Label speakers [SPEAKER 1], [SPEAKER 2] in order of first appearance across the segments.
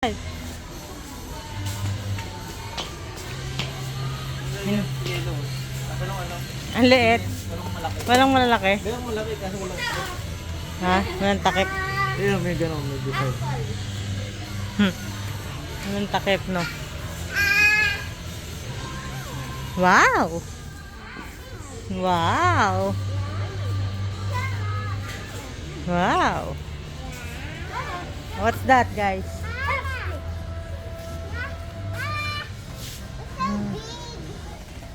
[SPEAKER 1] Ang liit. Walang malalaki.
[SPEAKER 2] Walang malaki kasi walang takip.
[SPEAKER 1] Ha? Walang takip.
[SPEAKER 2] Ayun, may gano'n, may design.
[SPEAKER 1] Walang takip, no? Wow! Wow! Wow! What's that, guys?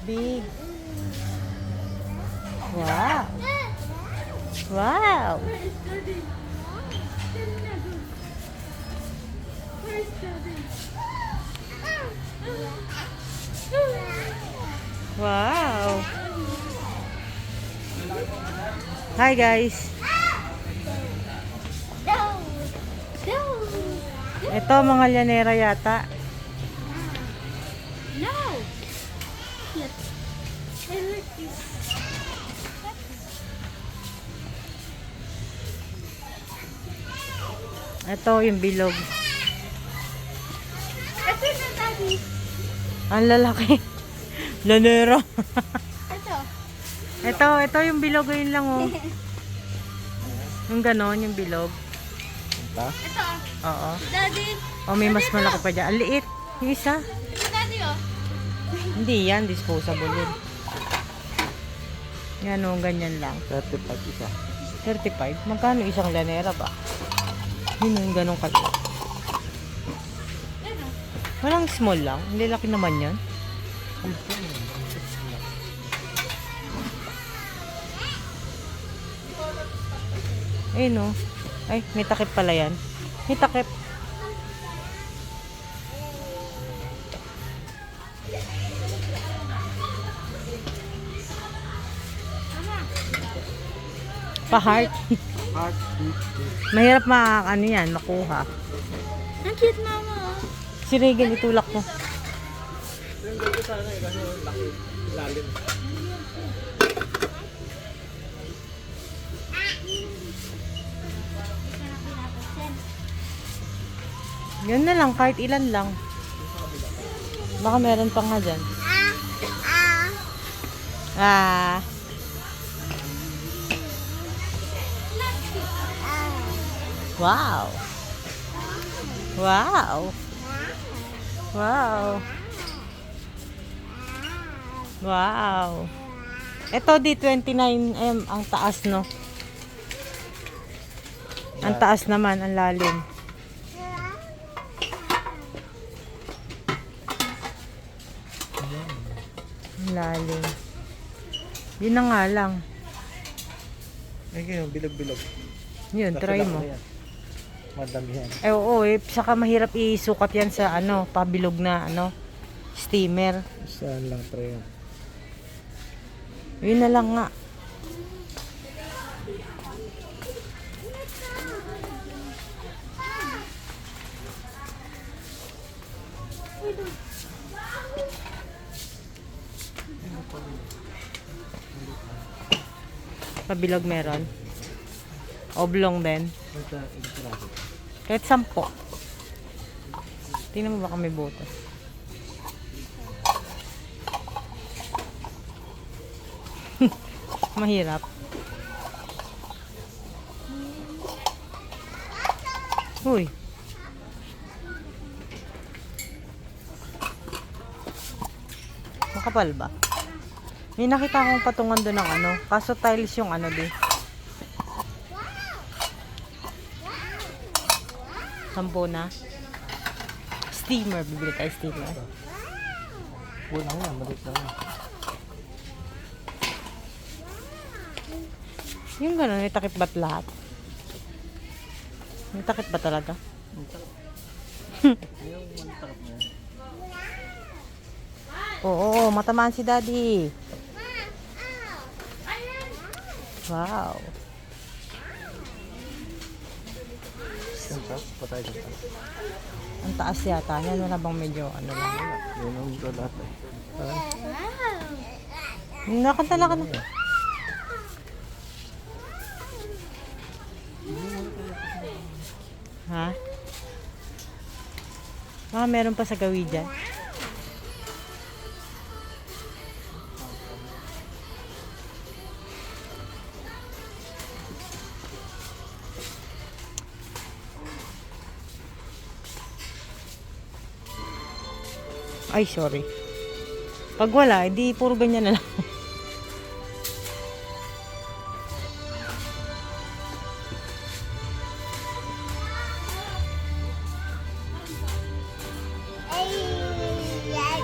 [SPEAKER 1] Big. Wow. Wow. Wow. Hi guys. Ito mga llanera yata.
[SPEAKER 3] No. Yes. I like this.
[SPEAKER 1] Ito yung bilog.
[SPEAKER 3] Ito na, Daddy.
[SPEAKER 1] Ang lalaki. Llanera.
[SPEAKER 3] Ito.
[SPEAKER 1] Ito yung bilog yun lang oh. Yung ganon, yung bilog.
[SPEAKER 2] Ha?
[SPEAKER 3] Ito.
[SPEAKER 1] Oo.
[SPEAKER 3] Daddy.
[SPEAKER 1] O may mas malaki pa dyan. Ang liit. Yung isa.
[SPEAKER 3] Ito, Daddy, oh.
[SPEAKER 1] Hindi yan. Disposable yun. Yan o, ganyan lang.
[SPEAKER 2] 35 isa.
[SPEAKER 1] 35? Magkano isang llanera ba? Yun yung ganong kaliit.
[SPEAKER 3] Ano?
[SPEAKER 1] Walang small lang. Hindi laki naman yan. Eh no. Ay, may takip pala yan. May takip. Pa-heart.
[SPEAKER 2] Heart beat.
[SPEAKER 1] Mahirap ano yan, makuha.
[SPEAKER 3] Ang cute, Mama, oh.
[SPEAKER 1] Si Regan, itulak ko.
[SPEAKER 2] Yung ganda sana eh, kasi laki, lalim.
[SPEAKER 1] Yun na lang, kahit ilan lang. Baka meron pa nga dyan. Ah. Wow. Wow. Wow. Wow. Ito di 29M ang taas, no? Ang taas naman, ang lalim. Ang lalim. Yun na nga lang.
[SPEAKER 2] Ay, ganyan, bilog-bilog.
[SPEAKER 1] Yun, try mo.
[SPEAKER 2] Madami yan.
[SPEAKER 1] Eh, oo, saka mahirap isukat yan sa pabilog na steamer.
[SPEAKER 2] Saan lang try yan.
[SPEAKER 1] Yun na lang nga. Pabilog meron. Oblong din. Kahit 10. Tingnan mo baka may butas. Mahirap. Uy. Makapal ba? May nakita akong patungan doon ng kaso tiles yung din. 10 na. Steamer, bibili tayo steamer.
[SPEAKER 2] Wala nga, maliit lang.
[SPEAKER 1] Yung gano'n, may takip ba't lahat? May takip ba talaga?
[SPEAKER 2] Yung mantakap na yan.
[SPEAKER 1] Oo, matamaan si Daddy. Wow.
[SPEAKER 2] Yung taas, patay sa taas.
[SPEAKER 1] Ang taas yata niya. Ano na bang medyo lang.
[SPEAKER 2] Yun ang lahat eh.
[SPEAKER 1] Nakantala ka na. Ha? Baka meron pa sa gawi dyan. Ay, sorry. Pag wala, edi puro ganyan na lang.